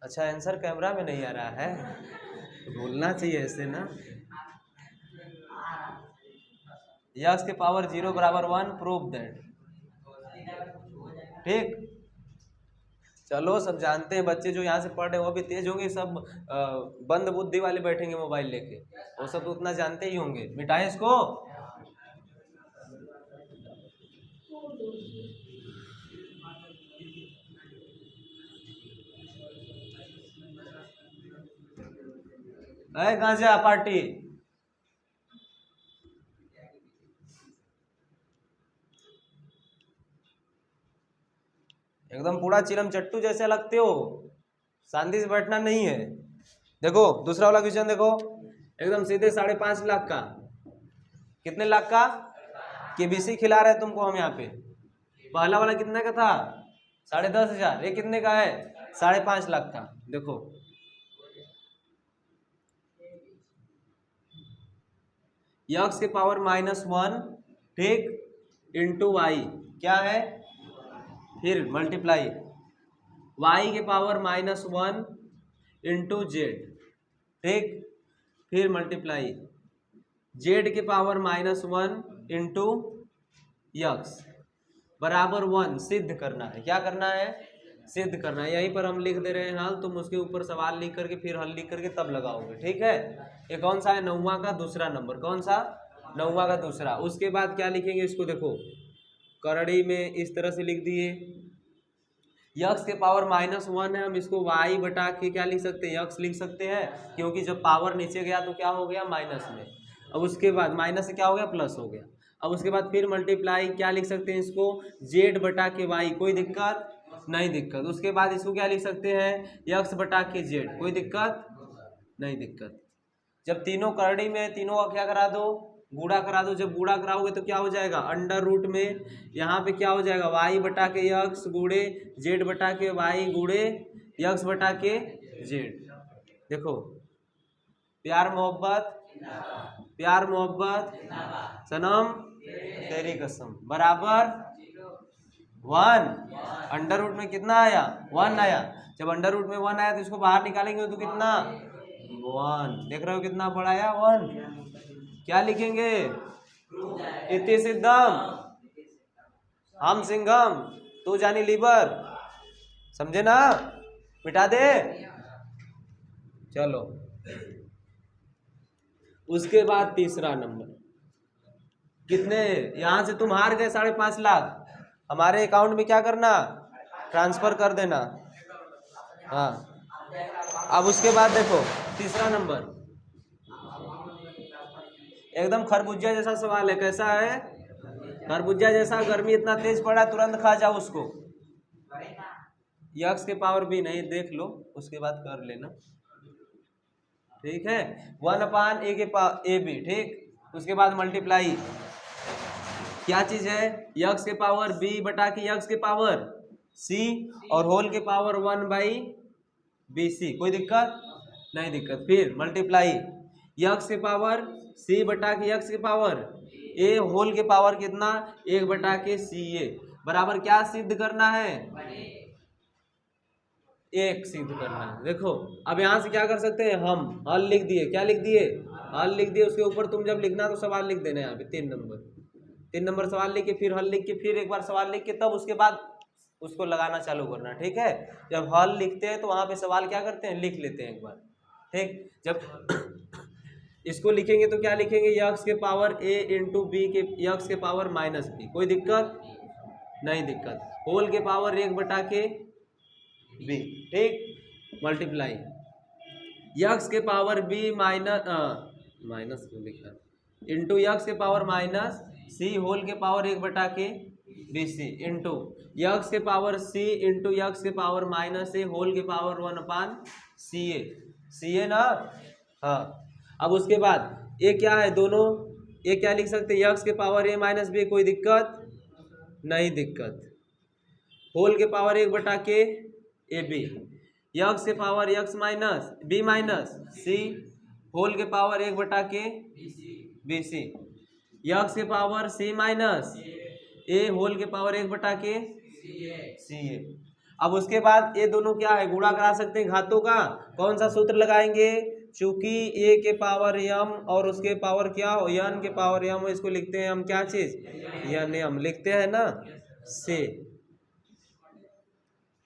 अच्छा, आंसर कैमरा में नहीं आ रहा है तो बोलना चाहिए ऐसे ना। यक्स के पावर 0 बराबर 1, प्रूव दैट, ठीक। चलो, सब जानते हैं, बच्चे जो यहाँ से पढ़ रहे हैं वो भी तेज होंगे, सब बंद बुद्धि वाले बैठेंगे मोबाइल लेके, वो सब तो उतना जानते ही होंगे। मिटाएं इसको। गांजा पार्टी, एकदम पूरा चिलम चट्टू जैसे लगते हो, शांति से बैठना नहीं है। देखो दूसरा वाला क्वेश्चन देखो, एकदम सीधे 5.5 लाख का। कितने लाख का? केबीसी खिला रहे हैं तुमको हम यहाँ पे। पहला वाला कितने का था? 10,500। ये कितने का है? 5.5 लाख का। देखो, यक्स के पावर -1, ठीक, इंटू वाई, क्या है? फिर मल्टीप्लाई y के पावर -1 इंटू जेड, ठीक, फिर मल्टीप्लाई z के पावर -1 इंटू यक्स बराबर 1। सिद्ध करना है। क्या करना है? सिद्ध करना है। यहीं पर हम लिख दे रहे हैं हल, तुम उसके ऊपर सवाल लिख करके फिर हल लिख करके तब लगाओगे, ठीक है? ये कौन सा है? 9वां का दूसरा नंबर। कौन सा? 9वां का दूसरा। उसके बाद क्या लिखेंगे इसको? देखो, करड़ी में इस तरह से लिख दिए, यक्स के पावर -1 है, हम इसको y बटा के क्या लिख सकते हैं? यक्स लिख सकते हैं, क्योंकि जब पावर नीचे गया तो क्या हो गया? माइनस में। अब उसके बाद माइनस से क्या हो गया? प्लस हो गया। अब उसके बाद फिर मल्टीप्लाई, क्या लिख सकते हैं इसको? z बटा के y। कोई दिक्कत? नहीं दिक्कत। उसके बाद इसको क्या लिख सकते हैं? यक्स बटा के z। कोई दिक्कत? नहीं दिक्कत। जब तीनों करड़ी में, तीनों का क्या करा दो? गुणा करा दो। जब गुणा कराओगे तो क्या हो जाएगा? अंडर रूट में यहाँ पे क्या हो जाएगा? y बटा के यक्स गुणे z बटा के y गुणे यक्स बटा के z। देखो, प्यार मोहब्बत, प्यार मोहब्बत, सनम तेरी कसम, बराबर 1। अंडर रूट में कितना आया? 1 आया। जब अंडर रूट में 1 आया तो इसको बाहर निकालेंगे तो कितना? 1। देख रहे हो कितना बड़ा आया? 1। क्या लिखेंगे? इति सिद्धम हम सिंघम तू जानी लीवर। समझे ना? मिटा दे। चलो, उसके बाद तीसरा नंबर। कितने? यहां से तुम हार गए 5.5 लाख। हमारे अकाउंट में क्या करना? ट्रांसफर कर देना। हाँ, अब उसके बाद देखो तीसरा नंबर, एकदम खरबूजा जैसा सवाल है। कैसा है? खरबूजा जैसा। गर्मी इतना तेज पड़ा, तुरंत खा जाओ उसको। यक्स के पावर भी नहीं, देख लो उसके बाद कर लेना, ठीक है? 1/a के पावर ab, ठीक। उसके बाद मल्टीप्लाई, क्या चीज है, यक्स के पावर बी बटा के यक्स के पावर सी और होल के पावर 1/BC। कोई दिक्कत नहीं दिक्कत। फिर मल्टीप्लाई यक्स के पावर सी बटा के यक्स के पावर ए होल के पावर कितना 1/CA बराबर क्या सिद्ध करना है, 1 सिद्ध करना है। देखो अब यहाँ से क्या कर सकते हैं हम, हल लिख दिए, क्या लिख दिए, हल लिख दिए। उसके ऊपर तुम जब लिखना तो सवाल लिख देना, यहाँ पे 3 नंबर सवाल लिख के फिर हल लिख के फिर एक बार सवाल लिख के तब उसके बाद उसको लगाना चालू करना, ठीक है। जब हल लिखते हैं तो वहाँ पे सवाल क्या करते हैं, लिख लेते हैं एक बार, ठीक। जब इसको लिखेंगे तो क्या लिखेंगे, यक्स के पावर a इंटू बी के यक्स के पावर -b। कोई दिक्कत नहीं दिक्कत। होल के पावर 1/b, ठीक। मल्टीप्लाई यक्स के पावर b माइनस क्यों लिखा, इंटू यक्स के पावर -c होल के पावर 1/BC इंटू यक्स के पावर c इंटू यक्स के पावर -a होल के पावर 1/CA ना। हाँ अब उसके बाद ये क्या है, दोनों ये क्या लिख सकते हैं, यक्स के पावर a - b। कोई दिक्कत नहीं दिक्कत। होल के पावर 1/AB यक्स के power x minus b minus c whole के पावर 1/BC यक्स के power c minus a whole के पावर 1/CA। अब उसके बाद ये दोनों क्या है, गुणा करा सकते हैं घातों का। कौन सा सूत्र लगाएंगे, चूंकि a के पावर m और उसके पावर क्या हो, n के पावर m, इसको लिखते हैं हम क्या चीज, m लिखते हैं ना, से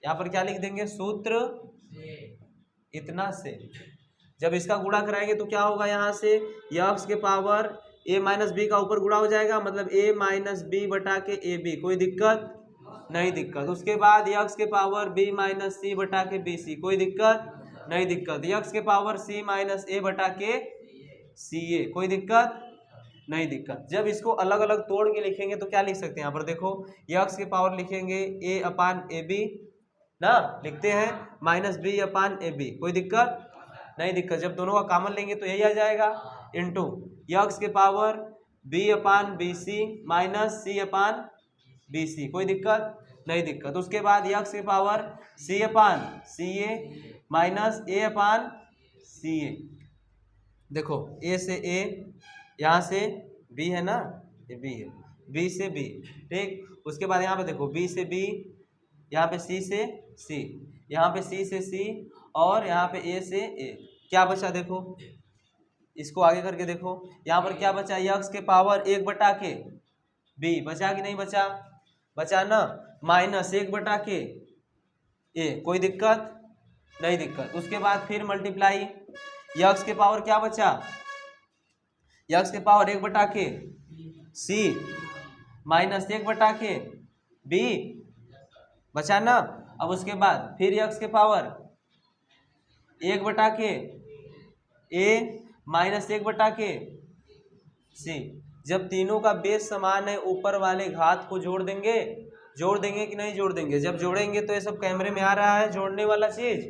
यहाँ पर क्या लिख देंगे, सूत्र इतना से। जब इसका गुणा कराएंगे तो क्या होगा, यहाँ से यक्स के पावर a - b का ऊपर गुणा हो जाएगा, मतलब a - b बटा के ab। कोई दिक्कत नहीं दिक्कत। उसके बाद यक्स के पावर b - c बटा के bc। कोई दिक्कत नहीं दिक्कत। यक्स के पावर c - a बटा के ca। कोई दिक्कत नहीं दिक्कत। जब इसको अलग अलग तोड़ के लिखेंगे तो क्या लिख सकते हैं, यहाँ पर देखो यक्स के पावर लिखेंगे a/ab ना, लिखते हैं -b/ab। कोई दिक्कत नहीं दिक्कत। जब दोनों का कॉमन लेंगे तो यही आ जाएगा, इंटू यक्स के पावर b/bc -c/bc। कोई दिक्कत नहीं दिक्कत। उसके बाद यक्स के पावर c/ca -a/ca। देखो a से a, यहाँ से b है ना, ये b है, b से b, ठीक। उसके बाद यहाँ पे देखो b से b, यहाँ पे c से c, यहाँ पे c से c और यहाँ पे a से a। क्या बचा देखो, इसको आगे करके देखो, यहाँ पर क्या बचा, यक्स के पावर 1/b बचा कि नहीं बचा, बचा ना, -1/a। कोई दिक्कत नहीं दिक्कत। उसके बाद फिर मल्टीप्लाई यक्स के पावर क्या बचा, यक्स के पावर 1/k c -1/b बचा ना। अब उसके बाद फिर यक्स के power 1/k a -1/k c। जब तीनों का बेस समान है ऊपर वाले घात को जोड़ देंगे कि नहीं जोड़ देंगे। जब जोड़ेंगे तो ये सब कैमरे में आ रहा है, जोड़ने वाला चीज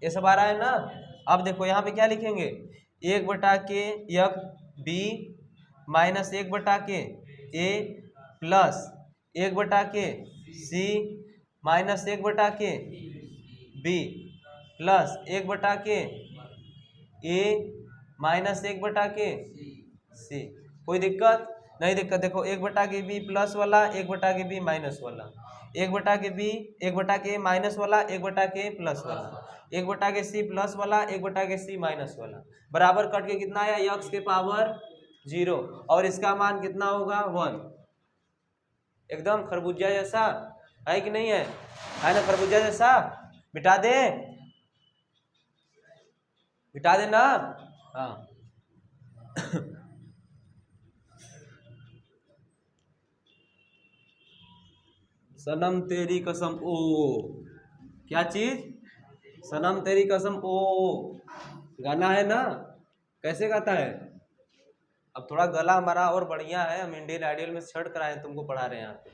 ये सब आ रहा है ना। अब देखो यहाँ पे क्या लिखेंगे, 1/k यक b -1/k a plus 1/k c -1/k b plus 1/k a -1/k c। कोई दिक्कत नहीं दिक्कत। देखो 1/k b प्लस वाला, 1/k b माइनस वाला, 1/k b 1/k माइनस वाला, 1/k प्लस वाला, 1/k c प्लस वाला, 1/k c माइनस वाला, बराबर कट के कितना आया, यक्स के पावर 0 और इसका मान कितना होगा 1। एकदम खरबूजा जैसा है कि नहीं है ना, खरबूजा जैसा। मिटा दे, मिटा देना। हाँ सनम तेरी कसम ओ, क्या चीज, सनम तेरी कसम ओ, गाना है ना, कैसे गाता है। अब थोड़ा गला हमारा और बढ़िया है, हम इंडियन आइडल में छड़ कराए तुमको पढ़ा रहे हैं यहाँ पे।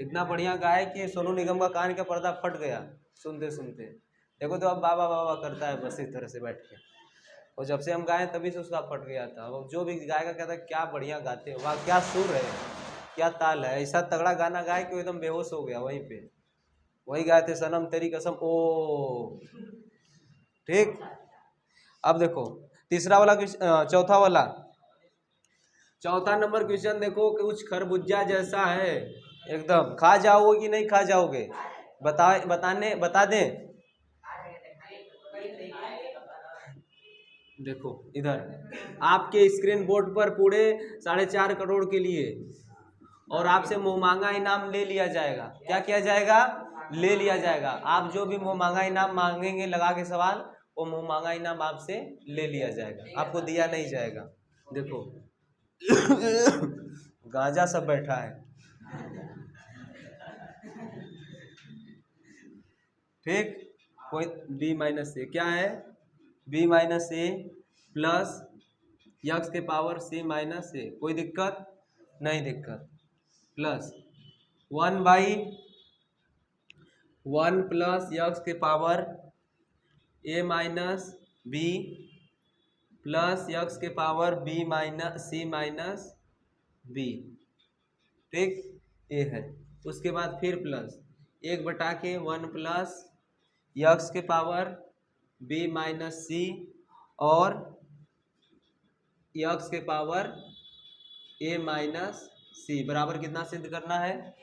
इतना बढ़िया गाए कि सोनू निगम का कान का पर्दा फट गया सुनते सुनते। देखो तो अब बाबा बाबा करता है बस इस तरह से बैठ के। और जब से हम गाए तभी से उसका फट गया था। वो जो भी गाएगा कहता है क्या बढ़िया गाते हो, वाह क्या सुर है, क्या ताल है। ऐसा तगड़ा गाना गाए कि वो एकदम बेहोश हो गया वहीं पे। वही गाए थे सनम तेरी कसम ओ। ठीक, अब देखो तीसरा वाला चौथा वाला, चौथा नंबर क्वेश्चन देखो, कुछ खरबूजा जैसा है एकदम, खा जाओगे कि नहीं खा जाओगे, बता दें। देखो इधर आपके स्क्रीन बोर्ड पर पूरे 4.5 करोड़ के लिए, और आपसे मुंह मांगा इनाम ले लिया जाएगा। क्या किया जाएगा? ले लिया जाएगा। आप जो भी मुंह मांगा इनाम मांगेंगे लगा के सवाल, वो मुंह मांगा इनाम आपसे ले लिया जाएगा, आपको दिया नहीं जाएगा। देखो गांजा सब बैठा है। ठीक, कोई b-a क्या है, b-a प्लस यक्स के पावर c-a, कोई दिक्कत नहीं, दिक्कत, प्लस 1/1 प्लस यक्स के पावर a-b प्लस यक्स के पावर b-c-b। ठीक, ये है। उसके बाद फिर प्लस 1/1 प्लस यक्स के पावर b-c और यक्स के पावर a-c बराबर कितना सिद्ध करना है?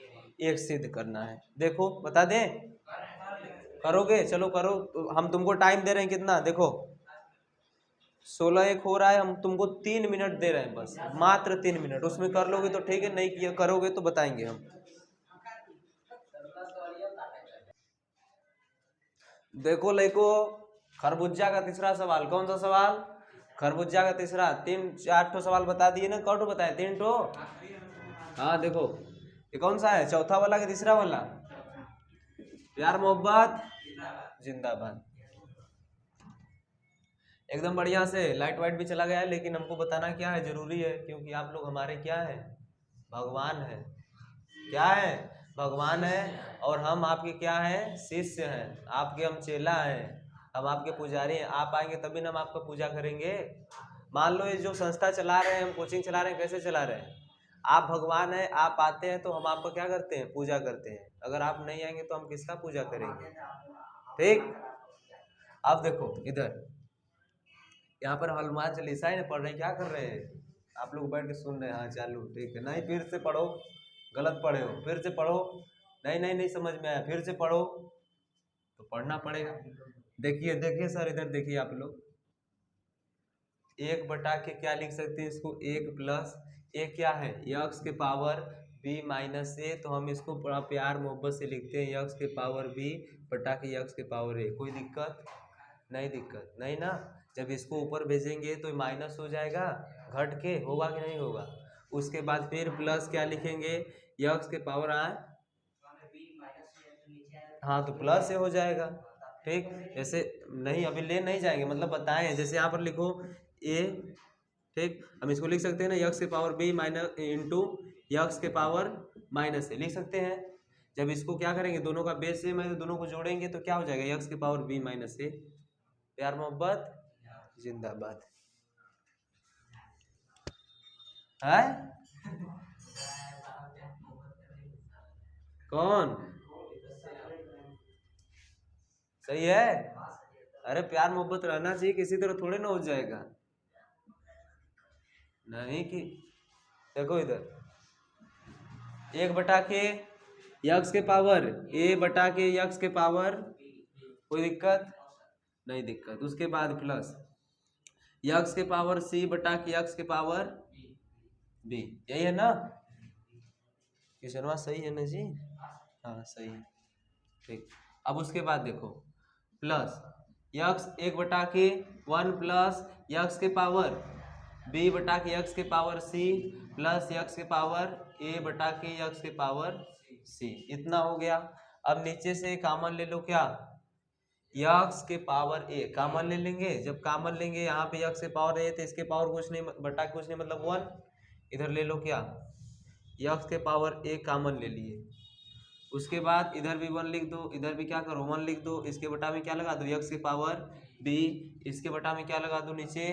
1 सिद्ध करना है। देखो बता दें, करोगे? चलो करो, हम तुमको टाइम दे रहे हैं कितना, देखो 16 हो रहा है, हम तुमको 3 मिनट दे रहे हैं बस, मात्र 3 मिनट, उसमें कर लोगे तो ठीक है, नहीं किया करोगे तो बताएंगे हम। देखो लेको, खरबूजा का तीसरा सवाल, कौन सा सवाल? खरबूजा का तीसरा। 3-4 सवाल बता दिए ना, कौन बताए? 3 हाँ देखो ये कौन सा है, चौथा वाला कि तीसरा वाला? प्यार मोहब्बत जिंदाबाद। एकदम बढ़िया से। लाइट वाइट भी चला गया है, लेकिन हमको बताना क्या है जरूरी है, क्योंकि आप लोग हमारे क्या है, भगवान है। क्या है? भगवान है। और हम आपके क्या है, शिष्य हैं, आपके हम चेला हैं, हम आपके पुजारी हैं। आप आएंगे तभी ना हम आपका पूजा करेंगे। मान लो ये जो संस्था चला रहे हैं, हम कोचिंग चला रहे हैं, कैसे चला रहे हैं? आप भगवान हैं, आप आते हैं तो हम आपको क्या करते हैं, पूजा करते हैं। अगर आप नहीं आएंगे तो हम किसका पूजा करेंगे? ठीक, अब देखो इधर यहाँ पर हनुमान चालीसा ही पढ़ रहे हैं, क्या कर रहे हैं आप लोग? बैठ के सुन रहे हैं, हाँ चालू, ठीक है। नहीं फिर से पढ़ो, गलत पढ़े हो, फिर से पढ़ो। नहीं समझ में आया, फिर से पढ़ो, तो पढ़ना पड़ेगा। देखिए सर, इधर देखिए आप लोग, 1 के क्या लिख सकते हैं इसको, 1 प्लस ए क्या है, यक्स के पावर b-a, तो हम इसको बड़ा प्यार मोहब्बत से लिखते हैं यक्स के पावर b बटा के यक्स के पावर a। कोई दिक्कत नहीं, दिक्कत नहीं ना। जब इसको ऊपर भेजेंगे तो माइनस हो जाएगा, घट के, होगा कि नहीं होगा? उसके बाद फिर प्लस क्या लिखेंगे, यक्स के पावर आए, हाँ तो प्लस से हो जाएगा। ठीक, जैसे नहीं अभी ले नहीं जाएंगे, मतलब बताएं, जैसे यहाँ पर लिखो a, ठीक, हम इसको लिख सकते हैं ना, यक्स के power b minus into x के पावर माइनस से लिख सकते हैं। जब इसको क्या करेंगे, दोनों का बेस सेम है तो दोनों को जोड़ेंगे तो क्या हो जाएगा, यक्स के पावर b माइनस से। प्यार मोहब्बत जिंदाबाद है। कौन सही है? अरे प्यार मोहब्बत रहना चाहिए, किसी तरह थोड़े ना हो जाएगा। नहीं कि देखो इधर 1 यक्स के पावर a यक्स के पावर, कोई दिक्कत नहीं, दिक्कत। उसके बाद प्लस यक्स के पावर c यक्स के पावर b, यही है ना? किशनवा सही है ना जी? हाँ सही है, ठीक। अब उसके बाद देखो प्लस यक्स 1 प्लस यक्स के पावर b यक्स के पावर c प्लस यक्स के पावर a यक्स के पावर c, इतना हो गया। अब नीचे से कॉमन ले लो, क्या, यक्स के पावर a कॉमन ले लेंगे। जब कॉमन लेंगे यहाँ पे यक्स के पावर a, तो इसके पावर कुछ नहीं बटा कुछ नहीं, मतलब 1। इधर ले लो क्या, यक्स के पावर a कॉमन ले लिए, उसके बाद इधर भी 1 लिख दो, इधर भी क्या करो 1 लिख दो, इसके बटा में क्या लगा दो x की पावर b, इसके बटा में क्या लगा दो नीचे,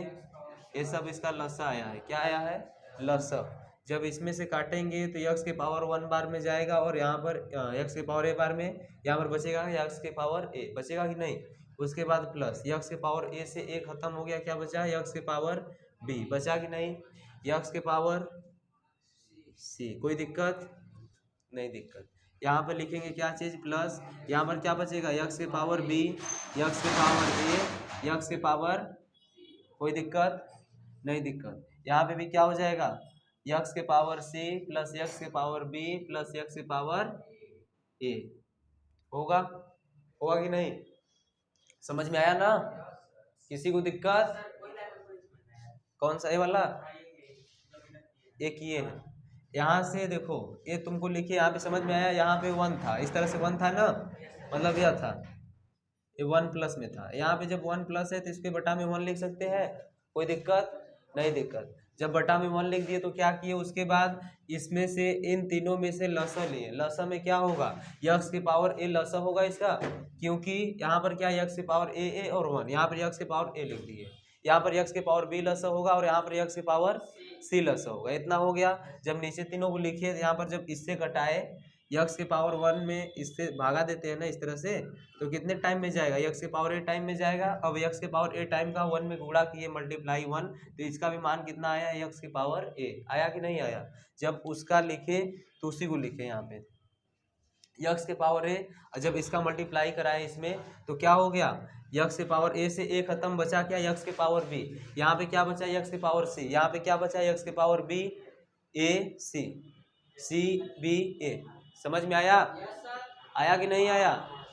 ये सब इसका लसा आया है, क्या आया है, लसा। जब इसमें से काटेंगे तो x के पावर 1 बार में जाएगा और यहाँ पर x के पावर a बार में, यहाँ पर बचेगा x के पावर a, बचेगा कि नहीं। उसके बाद प्लस x के पावर a से a खत्म हो गया, क्या बचा x के पावर b, बचा कि नहीं, x के पावर c। कोई दिक्कत नहीं, दिक्कत। यहाँ पर लिखेंगे क्या चीज़, प्लस, यहाँ पर क्या बचेगा x के पावर b, x के पावर a, x के पावर, कोई दिक्कत नहीं, दिक्कत। यहाँ पे भी क्या हो जाएगा, x के पावर c प्लस x के पावर b प्लस x के पावर a, होगा, होगा कि नहीं, समझ में आया ना, किसी को दिक्कत, कौन सा, ये वाला, एक ये है। यहाँ से देखो ये तुमको लिखिए, यहाँ पे समझ में आया, यहाँ पे 1 था, इस तरह से 1 था ना, मतलब यह था, ये 1 प्लस में था, यहाँ पे जब 1 प्लस है तो इसके बटा में 1 लिख सकते हैं, कोई दिक्कत नहीं, दिक्कत। जब बटा में 1 लिख दिए तो क्या किए, उसके बाद इसमें से इन तीनों में से लसा लिए, लसा में क्या होगा, x की पावर a लसा होगा इसका, क्योंकि यहाँ पर क्या x की पावर a और 1, यहाँ पर x की पावर a लिख दिए, यहाँ पर x के पावर b लसा होगा और यहाँ पर x के पावर c लसा होगा, इतना हो गया। जब नीचे तीनों को लिखिए यहाँ पर जब इससे घटाए x के पावर 1 में इससे भागा देते हैं ना इस तरह से, तो कितने टाइम में जाएगा, x के पावर a टाइम में जाएगा। अब x के पावर a टाइम का 1 में गुणा किए मल्टीप्लाई 1, तो इसका भी मान कितना आया, x के पावर a आया कि नहीं आया। जब उसका लिखे तो उसी को लिखे यहाँ पे x के पावर a, जब इसका मल्टीप्लाई कराए इसमें तो क्या हो गया, x के पावर a से a खत्म, बचा क्या, x के पावर b, यहाँ पे क्या बचा x के पावर c, यहाँ पे क्या बचा x के power b a c, c b a, समझ में आया, आया कि नहीं आया।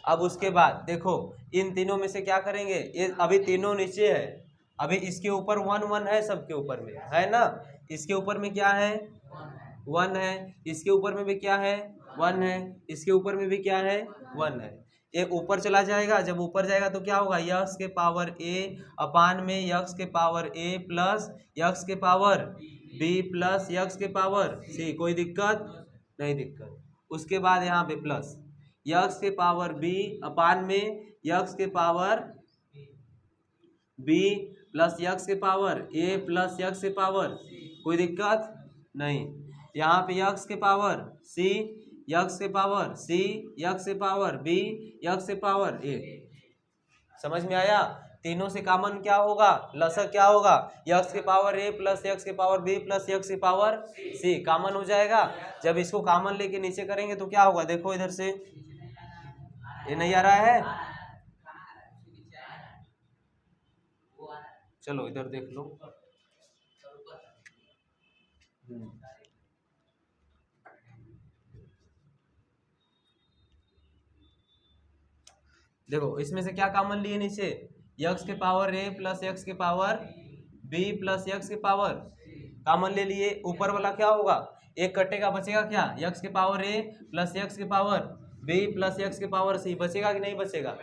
अब उसके बाद देखो इन तीनों में से क्या करेंगे, ये अभी तीनों नीचे है, अभी इसके ऊपर 1 1 है, सबके ऊपर में है ना, इसके ऊपर में क्या है 1 है, इसके ऊपर में भी क्या है 1 है, इसके ऊपर में भी क्या है 1 है। ये ऊपर चला जाएगा, जब ऊपर जाएगा तो क्या होगा, x के पावर a अपान में x के पावर a प्लस x के पावर b प्लस x के पावर c, कोई दिक्कत नहीं, दिक्कत। उसके बाद यहाँ पे प्लस x के पावर b अपान में x के पावर b प्लस x के पावर a प्लस x के पावर, कोई दिक्कत नहीं। यहाँ पे x के पावर c, x के पावर c, x के पावर b, x के पावर a, समझ में आया। तीनों से कॉमन क्या होगा, लसा क्या होगा, x के पावर a प्लस x के पावर b प्लस x के पावर c, कॉमन हो जाएगा। जब इसको कॉमन लेके नीचे करेंगे तो क्या होगा, देखो इधर से, ये नहीं आ रहा है, चलो इधर देख लो, देखो इसमें से क्या कॉमन लिए नीचे, x के पावर a प्लस x के पावर b प्लस x के पावर, कॉमन ले लिए। ऊपर वाला क्या होगा, एक कटेगा, बचेगा क्या, x के पावर a प्लस x के पावर b प्लस x के पावर c, बचेगा कि नहीं बचेगा,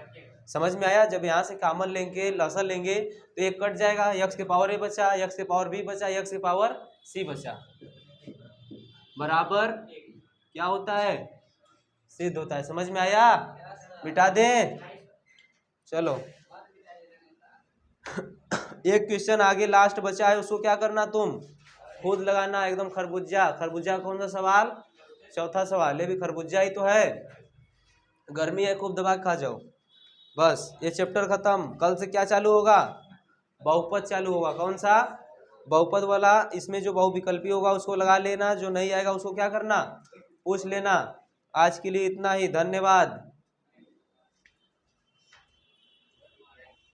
समझ में आया। जब यहाँ से कॉमन लेंगे, लसा लेंगे तो एक कट जाएगा, x के पावर a बचा, x के पावर b बचा, x के पावर c बचा, बराबर क्या होता है, सिद्ध होता है। समझ में आया, मिटा दें, चलो एक क्वेश्चन आगे लास्ट बचा है, उसको क्या करना, तुम खुद लगाना एकदम खरबूजा। खरबूजा कौन सा सवाल, चौथा सवाल, ये भी खरबूजा ही तो है, गर्मी है खूब दबा खा जाओ, बस ये चैप्टर खत्म। कल से क्या चालू होगा, बहुपद चालू होगा, कौन सा, बहुपद वाला। इसमें जो बहुविकल्पी होगा उसको लगा लेना, जो नहीं आएगा उसको क्या करना, पूछ लेना। आज के लिए इतना ही, धन्यवाद।